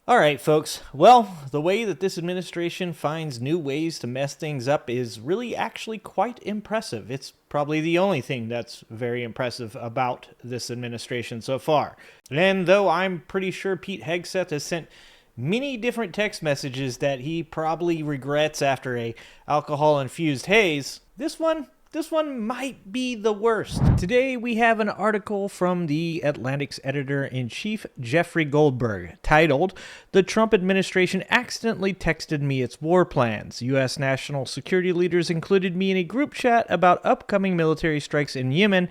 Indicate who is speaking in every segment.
Speaker 1: All right, folks. Well, the way that this administration finds new ways to mess things up is really actually quite impressive. It's probably the only thing that's very impressive about this administration so far. And though I'm pretty sure Pete Hegseth has sent many different text messages that he probably regrets after a alcohol-infused haze, this one might be the worst. Today we have an article from the Atlantic's editor-in-chief, Jeffrey Goldberg, titled, "The Trump Administration Accidentally Texted Me Its War Plans. U.S. national security leaders included me in a group chat about upcoming military strikes in Yemen.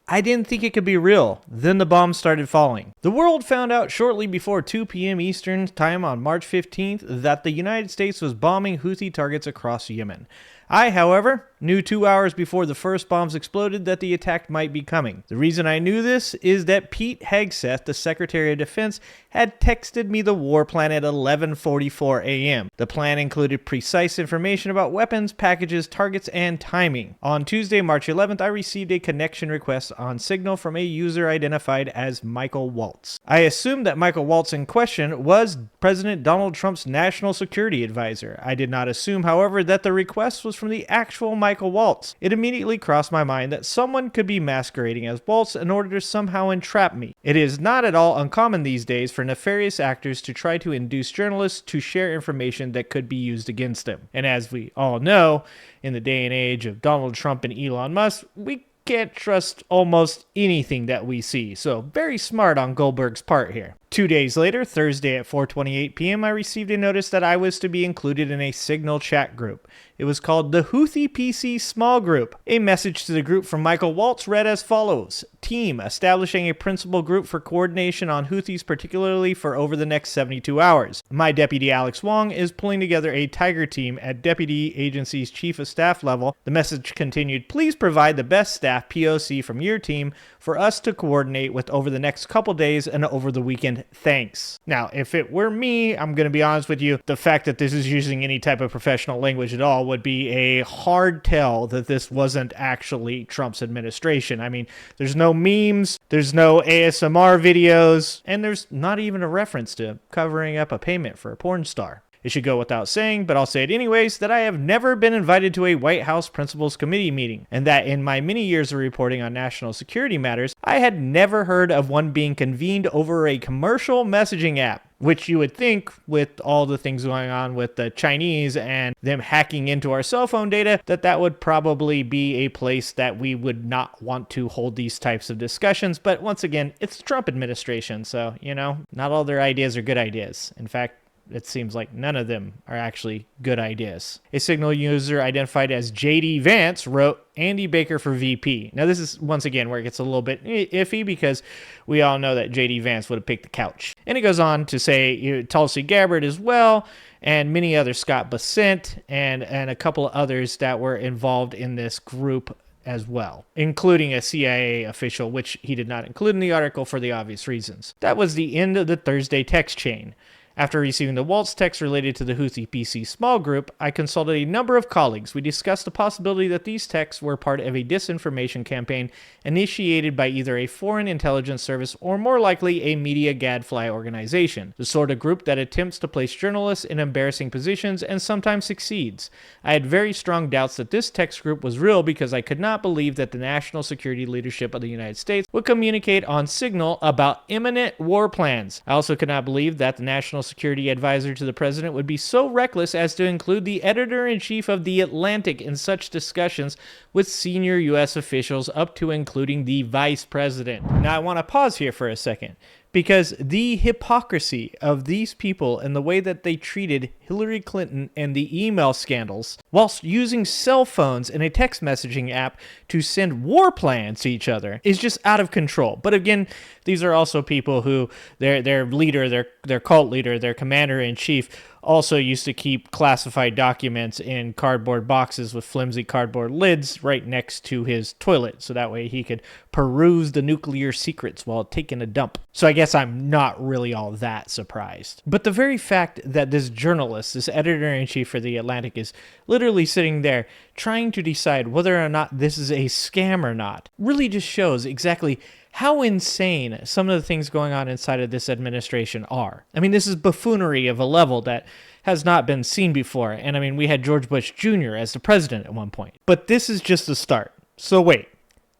Speaker 1: I didn't think it could be real. Then the bombs started falling." The world found out shortly before 2 p.m. Eastern Time on March 15th that the United States was bombing Houthi targets across Yemen. I, however, knew 2 hours before the first bombs exploded that the attack might be coming. The reason I knew this is that Pete Hegseth, the Secretary of Defense, had texted me the war plan at 11:44 a.m. The plan included precise information about weapons, packages, targets, and timing. On Tuesday, March 11th, I received a connection request on Signal from a user identified as Michael Waltz. I assumed that Michael Waltz in question was President Donald Trump's national security advisor. I did not assume, however, that the request was from the actual Michael Waltz. It immediately crossed my mind that someone could be masquerading as Waltz in order to somehow entrap me. It is not at all uncommon these days for nefarious actors to try to induce journalists to share information that could be used against them. And as we all know, in the day and age of Donald Trump and Elon Musk, we can't trust almost anything that we see. So very smart on Goldberg's part here. 2 days later, Thursday at 4:28 p.m., I received a notice that I was to be included in a Signal chat group. It was called the Houthi PC Small Group. A message to the group from Michael Waltz read as follows: "Team, establishing a principal group for coordination on Houthis, particularly for over the next 72 hours. My deputy Alex Wong is pulling together a Tiger team at deputy agency's chief of staff level." The message continued, "Please provide the best staff POC from your team for us to coordinate with over the next couple days and over the weekend. Thanks." Now, if it were me, I'm going to be honest with you, the fact that this is using any type of professional language at all would be a hard tell that this wasn't actually Trump's administration. I mean, there's no memes, there's no ASMR videos, and there's not even a reference to covering up a payment for a porn star. It should go without saying, but I'll say it anyways, that I have never been invited to a White House Principals Committee meeting, and that in my many years of reporting on national security matters, I had never heard of one being convened over a commercial messaging app, which you would think, with all the things going on with the Chinese and them hacking into our cell phone data, that would probably be a place that we would not want to hold these types of discussions. But once again, it's the Trump administration, so, not all their ideas are good ideas. In fact, it seems like none of them are actually good ideas. A Signal user identified as JD Vance wrote, "Andy Baker for VP." Now, this is, once again, where it gets a little bit iffy because we all know that JD Vance would have picked the couch. And it goes on to say Tulsi Gabbard as well, and many others, Scott Bessent, and a couple of others that were involved in this group as well, including a CIA official, which he did not include in the article for the obvious reasons. That was the end of the Thursday text chain. After receiving the Waltz text related to the Houthi PC small group, I consulted a number of colleagues. We discussed the possibility that these texts were part of a disinformation campaign initiated by either a foreign intelligence service or, more likely, a media gadfly organization, the sort of group that attempts to place journalists in embarrassing positions and sometimes succeeds. I had very strong doubts that this text group was real because I could not believe that the national security leadership of the United States would communicate on Signal about imminent war plans. I also could not believe that the national security advisor to the president would be so reckless as to include the editor-in-chief of The Atlantic in such discussions with senior U.S. officials up to including the vice president. Now, I want to pause here for a second, because the hypocrisy of these people and the way that they treated Hillary Clinton and the email scandals whilst using cell phones and a text messaging app to send war plans to each other is just out of control. But again, these are also people who their leader, their cult leader, their commander-in-chief also used to keep classified documents in cardboard boxes with flimsy cardboard lids right next to his toilet, so that way he could peruse the nuclear secrets while taking a dump. So I guess I'm not really all that surprised. But the very fact that this journalist, this editor-in-chief for The Atlantic, is literally sitting there trying to decide whether or not this is a scam or not really just shows exactly how insane some of the things going on inside of this administration are. I mean, this is buffoonery of a level that has not been seen before. And I mean, we had George Bush Jr. as the president at one point. But this is just the start. So wait.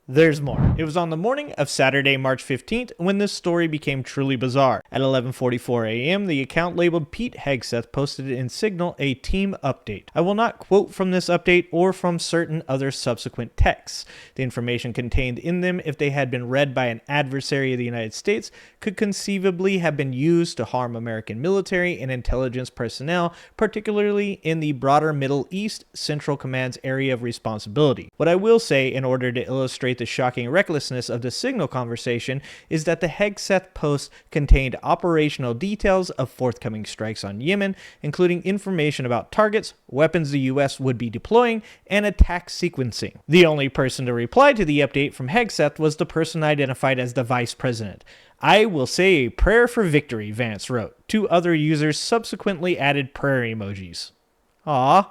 Speaker 1: There's more. It was on the morning of Saturday, March 15th, when this story became truly bizarre. At 11:44 a.m., the account labeled Pete Hegseth posted in Signal a team update. I will not quote from this update or from certain other subsequent texts. The information contained in them, if they had been read by an adversary of the United States, could conceivably have been used to harm American military and intelligence personnel, particularly in the broader Middle East Central Command's area of responsibility. What I will say, in order to illustrate the shocking recklessness of the Signal conversation, is that the Hegseth post contained operational details of forthcoming strikes on Yemen, including information about targets, weapons the U.S. would be deploying, and attack sequencing. The only person to reply to the update from Hegseth was the person identified as the vice president. I will say a prayer for victory, Vance wrote. 2 other users subsequently added prayer emojis. Aww.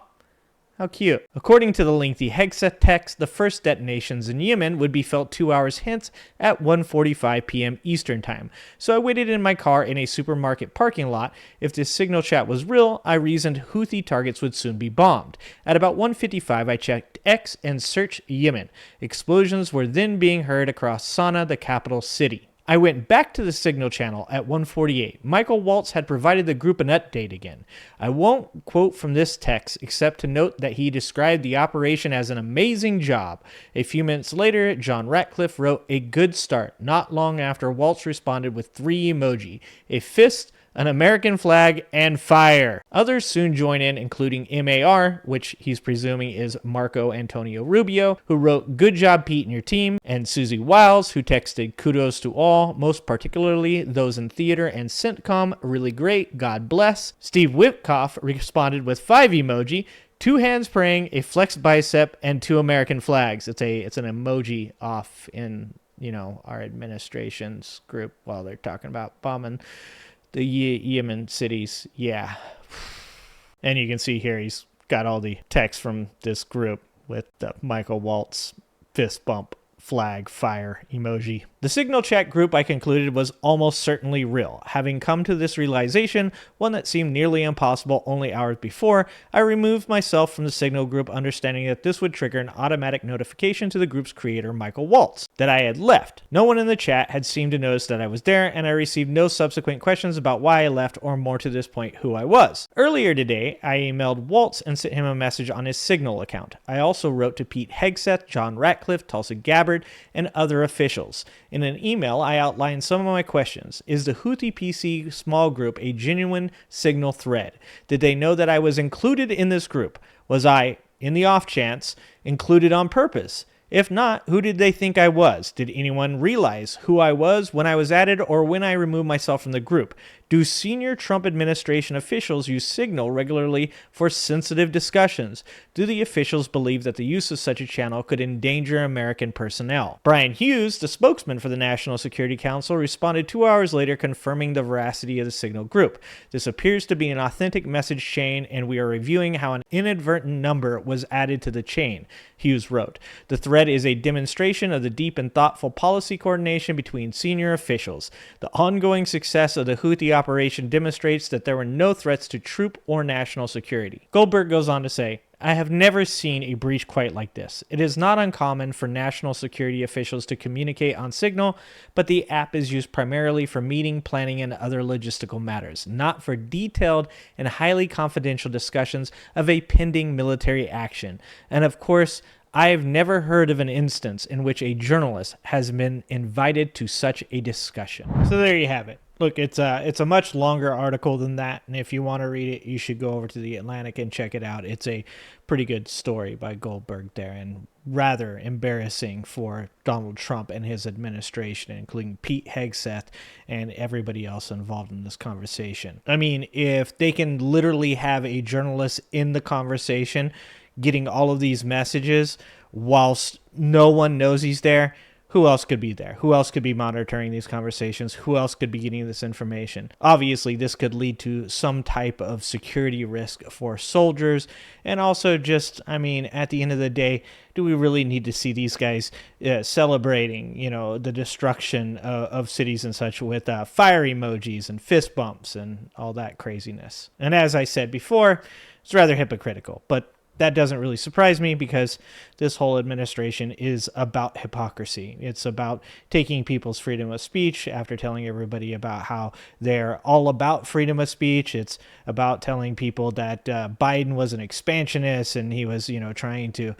Speaker 1: How cute. According to the lengthy Hegseth text, the first detonations in Yemen would be felt 2 hours hence at 1:45 p.m. Eastern Time. So I waited in my car in a supermarket parking lot. If this Signal chat was real, I reasoned Houthi targets would soon be bombed. At about 1:55, I checked X and searched Yemen. Explosions were then being heard across Sana'a, the capital city. I went back to the Signal channel at 1:48. Michael Waltz had provided the group an update again. I won't quote from this text except to note that he described the operation as an amazing job. A few minutes later, John Ratcliffe wrote a good start. Not long after, Waltz responded with 3 emoji: a fist, an American flag, and fire. Others soon join in, including MAR, which he's presuming is Marco Antonio Rubio, who wrote, "Good job, Pete and your team," and Susie Wiles, who texted, "Kudos to all, most particularly those in theater and sitcom. Really great. God bless." Steve Witkoff responded with 5 emoji, 2 hands praying, a flexed bicep, and 2 American flags. It's an emoji off in, our administration's group while they're talking about bombing the Yemen cities. Yeah. And you can see here he's got all the text from this group with the Michael Waltz fist bump, flag, fire emoji. The Signal chat group, I concluded, was almost certainly real. Having come to this realization, one that seemed nearly impossible only hours before, I removed myself from the Signal group, understanding that this would trigger an automatic notification to the group's creator, Michael Waltz, that I had left. No one in the chat had seemed to notice that I was there, and I received no subsequent questions about why I left or, more to this point, who I was. Earlier today, I emailed Waltz and sent him a message on his Signal account. I also wrote to Pete Hegseth, John Ratcliffe, Tulsi Gabbard, and other officials. In an email, I outlined some of my questions. Is the Houthi PC small group a genuine Signal thread? Did they know that I was included in this group? Was I, in the off chance, included on purpose? If not, who did they think I was? Did anyone realize who I was when I was added or when I removed myself from the group? Do senior Trump administration officials use Signal regularly for sensitive discussions? Do the officials believe that the use of such a channel could endanger American personnel? Brian Hughes, the spokesman for the National Security Council, responded 2 hours later confirming the veracity of the Signal group. This appears to be an authentic message chain, and we are reviewing how an inadvertent number was added to the chain, Hughes wrote. The thread is a demonstration of the deep and thoughtful policy coordination between senior officials. The ongoing success of the Houthi operation demonstrates that there were no threats to troop or national security. Goldberg goes on to say, I have never seen a breach quite like this. It is not uncommon for national security officials to communicate on Signal, but the app is used primarily for meeting, planning, and other logistical matters, not for detailed and highly confidential discussions of a pending military action. And of course, I have never heard of an instance in which a journalist has been invited to such a discussion. So there you have it. Look, it's a much longer article than that, and if you want to read it, you should go over to The Atlantic and check it out. It's a pretty good story by Goldberg there, and rather embarrassing for Donald Trump and his administration, including Pete Hegseth and everybody else involved in this conversation. I mean, if they can literally have a journalist in the conversation getting all of these messages whilst no one knows he's there, who else could be there? Who else could be monitoring these conversations? Who else could be getting this information? Obviously, this could lead to some type of security risk for soldiers. And also just, I mean, at the end of the day, do we really need to see these guys celebrating, the destruction of cities and such with fire emojis and fist bumps and all that craziness? And as I said before, it's rather hypocritical, but that doesn't really surprise me because this whole administration is about hypocrisy. It's about taking people's freedom of speech after telling everybody about how they're all about freedom of speech. It's about telling people that Biden was an expansionist and he was, trying to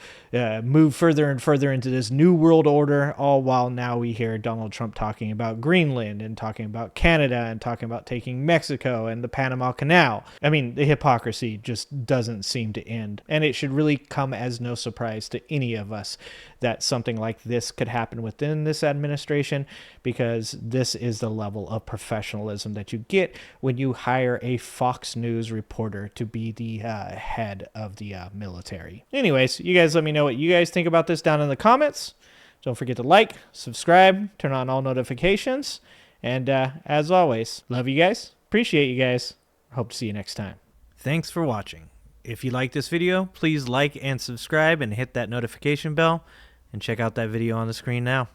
Speaker 1: move further and further into this new world order, all while now we hear Donald Trump talking about Greenland and talking about Canada and talking about taking Mexico and the Panama Canal. I mean, the hypocrisy just doesn't seem to end. And it should really come as no surprise to any of us that something like this could happen within this administration, because this is the level of professionalism that you get when you hire a Fox News reporter to be the head of the military. Anyways, you guys let me know what you guys think about this down in the comments. Don't forget to like, subscribe, turn on all notifications, and as always, love you guys, appreciate you guys, hope to see you next time. Thanks for watching. If you like this video, please like and subscribe and hit that notification bell, and check out that video on the screen now.